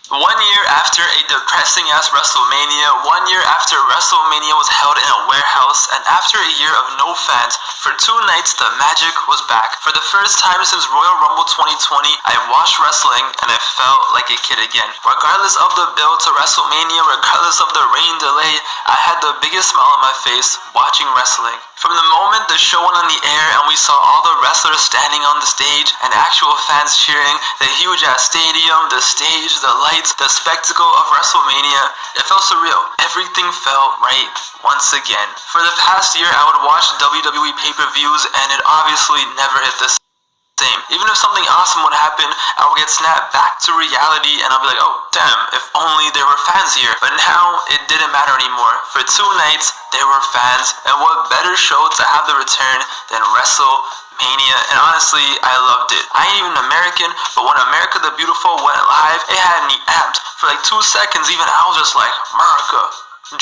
1 year after a depressing-ass WrestleMania, 1 year after WrestleMania was held in a warehouse, and after a year of no fans, for 2 nights the magic was back. For the first time since Royal Rumble 2020, I watched wrestling and I felt like a kid again. Regardless of the build to WrestleMania, regardless of the rain delay, I had the biggest smile on my face watching wrestling. From the moment the show went on the air and we saw all the wrestlers standing on the stage and actual fans cheering, the huge ass stadium, the stage, the lights, the spectacle of WrestleMania, it felt surreal. Everything felt right once again. For the past year, I would watch WWE pay-per-views and it obviously never hit the same. Even if something awesome would happen, I would get snapped back to reality and I'll be like, oh damn, if only there were fans here. But now, it didn't matter anymore. For 2 nights, there were fans, and what better show to have the return than WrestleMania? And honestly, I loved it. I ain't even American, but when America the Beautiful went live, it had me amped. For like 2 seconds even, I was just like, America.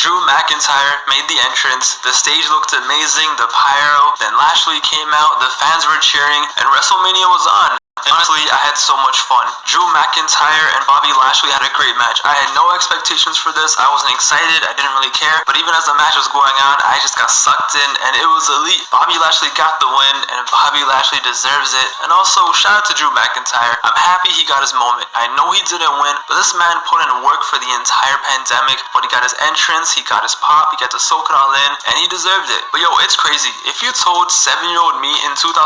Drew McIntyre made the entrance, the stage looked amazing, the pyro, then Lashley came out, the fans were cheering, and WrestleMania was on. Honestly, I had so much fun. Drew McIntyre and Bobby Lashley had a great match. I had no expectations for this. I wasn't excited. I didn't really care. But even as the match was going on, I just got sucked in, and it was elite. Bobby Lashley got the win, and Bobby Lashley deserves it. And also, shout out to Drew McIntyre. I'm happy he got his moment. I know he didn't win, but this man put in work for the entire pandemic. When he got his entrance, he got his pop, he got to soak it all in, and he deserved it. But yo, it's crazy. If you told 7-year-old me in 2005,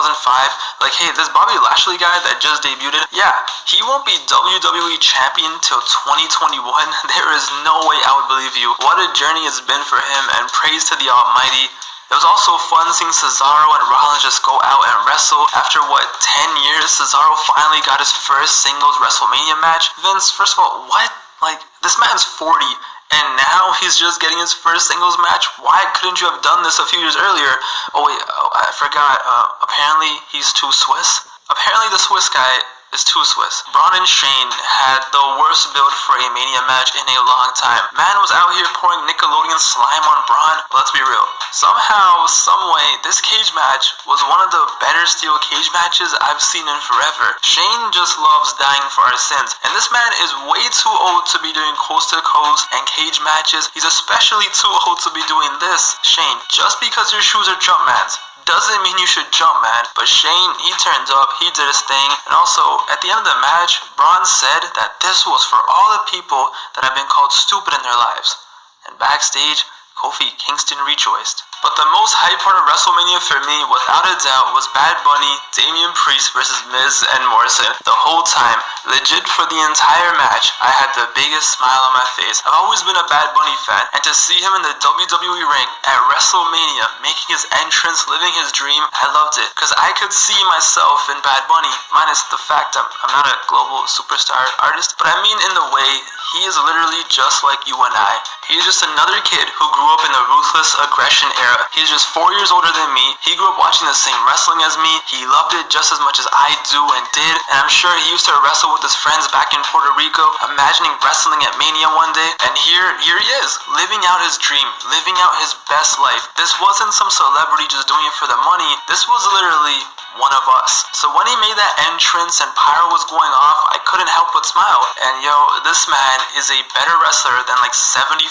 like, hey, this Bobby Lashley guy that just debuted, yeah, he won't be WWE champion till 2021. There is no way I would believe you. What a journey it's been for him, and praise to the Almighty. It was also fun seeing Cesaro and Rollins just go out and wrestle. After what, 10 years, Cesaro finally got his first singles WrestleMania match. Vince, first of all, what? Like, this man's 40. And now he's just getting his first singles match? Why couldn't you have done this a few years earlier? Oh wait, I forgot. Apparently he's too Swiss? Apparently the Swiss guy is too Swiss. Braun and Shane had the worst build for a Mania match in a long time. Man was out here pouring Nickelodeon slime on Braun, but let's be real. Somehow, someway, this cage match was one of the better steel cage matches I've seen in forever. Shane just loves dying for our sins, and this man is way too old to be doing coast to coast and cage matches. He's especially too old to be doing this. Shane, just because your shoes are Jumpman's doesn't mean you should jump, man. But Shane, he turned up, he did his thing, and also, at the end of the match, Braun said that this was for all the people that have been called stupid in their lives. And backstage, Kofi Kingston rejoiced. But the most hype part of WrestleMania for me, without a doubt, was Bad Bunny, Damian Priest versus Miz and Morrison. The whole time, legit for the entire match, I had the biggest smile on my face. I've always been a Bad Bunny fan, and to see him in the WWE ring at WrestleMania, making his entrance, living his dream, I loved it. Cause I could see myself in Bad Bunny, minus the fact I'm not a global superstar artist, but I mean in the way, he is literally just like you and I. He's just another kid who grew up in the ruthless aggression era. He's just 4 years older than me. He grew up watching the same wrestling as me. He loved it just as much as I do and did. And I'm sure he used to wrestle with his friends back in Puerto Rico, imagining wrestling at Mania one day. And here he is, living out his dream, living out his best life. This wasn't some celebrity just doing it for the money. This was literally one of us. So when he made that entrance and pyro was going off, I couldn't help but smile. And yo, this man is a better wrestler than like 75%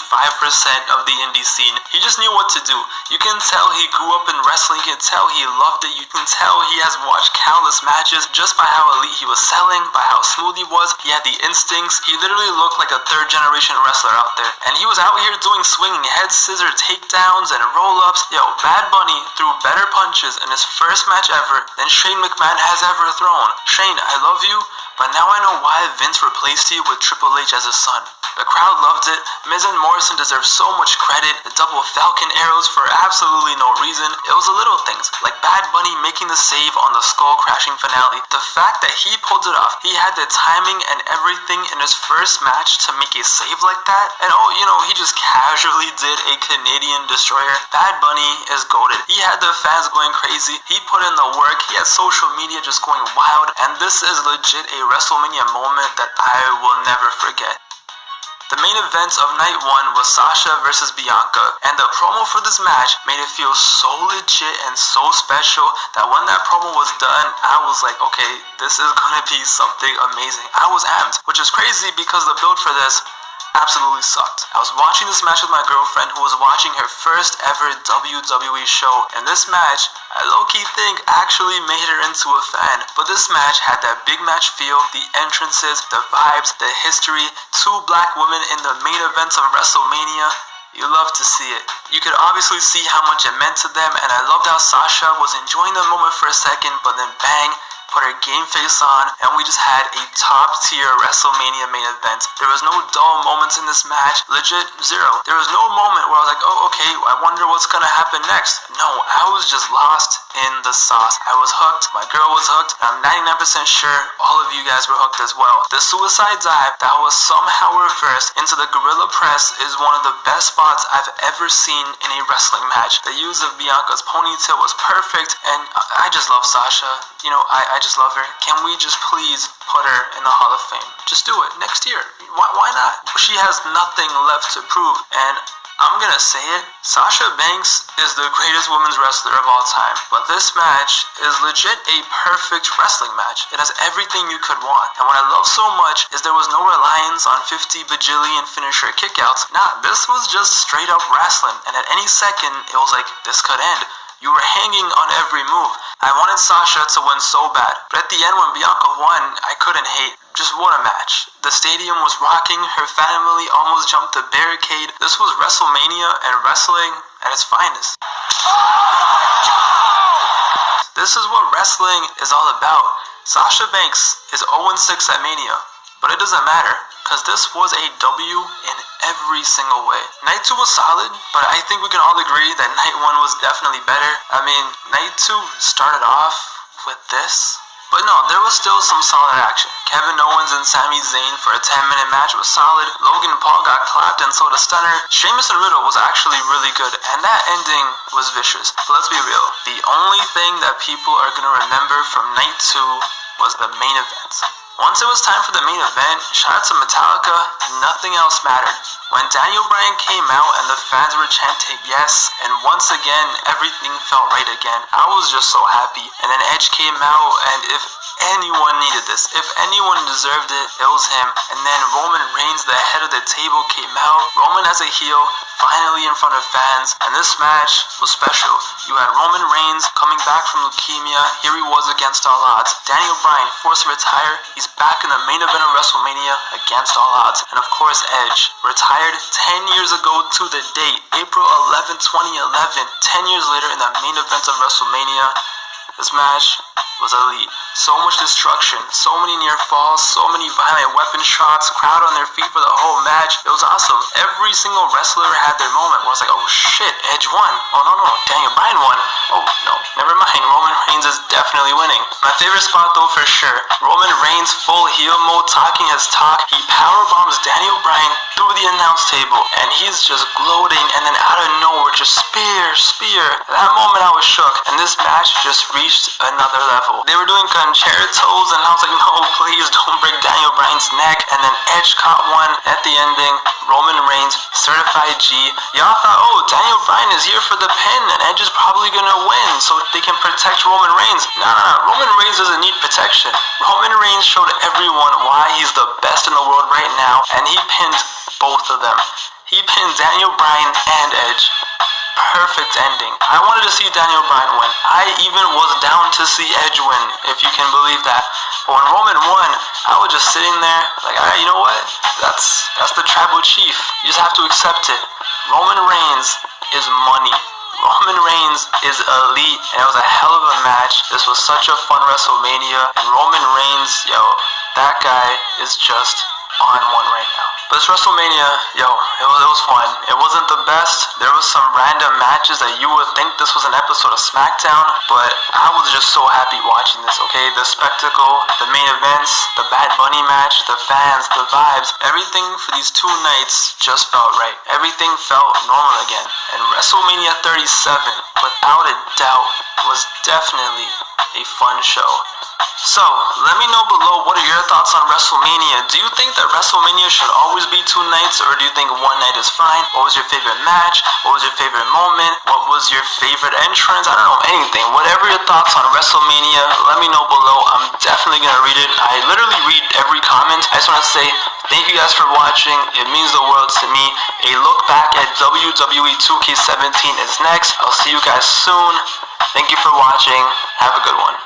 of the indie scene. He just knew what to do. You can tell he grew up in wrestling, you can tell he loved it, you can tell he has watched countless matches just by how elite he was selling, by how smooth he was. He had the instincts. He literally looked like a 3rd generation wrestler out there. And he was out here doing swinging head scissor takedowns and roll-ups. Yo, Bad Bunny threw better punches in his first match ever than Shane McMahon has ever thrown. Shane, I love you, but now I know why Vince replaced you with Triple H as his son. The crowd loved it. Miz and Morrison deserve so much credit. The double Falcon arrows for absolutely no reason. It was the little things, like Bad Bunny making the save on the skull crashing finale. The fact that he pulled it off, he had the timing and everything in his first match to make a save like that. And oh, you know, he just casually did a Canadian destroyer. Bad Bunny is goated. He had the fans going crazy. He put in the work. He had social media just going wild. And this is legit a WrestleMania moment that I will never forget. The main event of night 1 was Sasha versus Bianca, and the promo for this match made it feel so legit and so special that when that promo was done, I was like, okay, this is gonna be something amazing. I was amped, which is crazy because the build for this absolutely sucked. I was watching this match with my girlfriend who was watching her first ever WWE show, and this match, I low-key think, actually made her into a fan. But this match had that big match feel, the entrances, the vibes, the history, 2 black women in the main event of WrestleMania. You love to see it. You could obviously see how much it meant to them, and I loved how Sasha was enjoying the moment for a second, but then bang, put her game face on, and we just had a top tier WrestleMania main event. There was no dull moments in this match, legit zero. There was no moment where I was like, oh okay, I wonder what's gonna happen next. No, I was just lost in the sauce. I was hooked, my girl was hooked, and I'm 99% sure all of you guys were hooked as well. The suicide dive that was somehow reversed into the gorilla press is one of the best spots I've ever seen in a wrestling match. The use of Bianca's ponytail was perfect, and I just love Sasha. You know, I just love her. Can we just please put her in the Hall of Fame? Just do it next year. Why not? She has nothing left to prove, and I'm gonna say it, Sasha Banks is the greatest women's wrestler of all time, but this match is legit a perfect wrestling match. It has everything you could want, and what I love so much is there was no reliance on 50 bajillion finisher kickouts. Nah, this was just straight up wrestling, and at any second, it was like, this could end. You were hanging on every move. I wanted Sasha to win so bad, but at the end when Bianca won, I couldn't hate. Just what a match. The stadium was rocking, her family almost jumped the barricade. This was WrestleMania and wrestling at its finest. This is what wrestling is all about. Sasha Banks is 0-6 at Mania, but it doesn't matter, because this was a W in every single way. Night 2 was solid, but I think we can all agree that night 1 was definitely better. I mean, night 2 started off with this, but no, there was still some solid action. Kevin Owens and Sami Zayn for a 10-minute match was solid. Logan Paul got clapped and sold a stunner. Sheamus and Riddle was actually really good, and that ending was vicious. But let's be real, the only thing that people are gonna remember from night 2 was the main event. Once it was time for the main event, shout out to Metallica, nothing else mattered. When Daniel Bryan came out and the fans were chanting yes, and once again, everything felt right again. I was just so happy. And then Edge came out, and if anyone needed this, if anyone deserved it, it was him. And then Roman Reigns, the head of the table, came out. Roman as a heel, finally in front of fans, and this match was special. You had Roman Reigns coming back from leukemia, here he was against all odds. Daniel Bryan forced to retire, he's back in the main event of WrestleMania against all odds. And of course Edge, retired 10 years ago to the date, April 11, 2011, 10 years later in the main event of WrestleMania. This match was elite. So much destruction, so many near falls, so many violent weapon shots, crowd on their feet for the whole match. It was awesome. Every single wrestler had their moment where it's like, oh shit, Edge won. Oh no, Daniel Bryan won. Oh no, never mind, Roman Reigns is definitely winning. My favorite spot though for sure, Roman Reigns full heel mode talking his talk. He powerbombs Daniel Bryan through the announce table and he's just gloating, and then out of nowhere just spear. At that moment I was shook, and this match just reached another level. They were doing concertos and I was like, no, please don't break Daniel Bryan's neck. And then Edge caught one at the ending. Roman Reigns, certified G. Y'all thought, oh, Daniel Bryan is here for the pin and Edge is probably gonna win so they can protect Roman Reigns. Nah, Roman Reigns doesn't need protection. Roman Reigns showed everyone why he's the best in the world right now, and he pinned both of them. He pinned Daniel Bryan and Edge. Perfect ending. I wanted to see Daniel Bryan win. I even was down to see Edge win, if you can believe that. But when Roman won, I was just sitting there like, alright, you know what? That's the tribal chief. You just have to accept it. Roman Reigns is money. Roman Reigns is elite, and it was a hell of a match. This was such a fun WrestleMania, and Roman Reigns, yo, that guy is just on one right now. But this WrestleMania, yo, it was fun. It wasn't the best. There was some random matches that you would think this was an episode of SmackDown, but I was just so happy watching this, okay? The spectacle, the main events, the Bad Bunny match, the fans, the vibes, everything for these 2 nights just felt right. Everything felt normal again. And WrestleMania 37, without a doubt, was definitely a fun show. So, let me know below what are your thoughts on WrestleMania. Do you think that WrestleMania should always be 2 nights, or do you think one night is fine? What was your favorite match? What was your favorite moment? What was your favorite entrance? I don't know, anything. Whatever your thoughts on WrestleMania, let me know below. I'm definitely gonna read it. I literally read every comment. I just wanna say thank you guys for watching. It means the world to me. A look back at WWE 2K17 is next. I'll see you guys soon. Thank you for watching. Have a good one.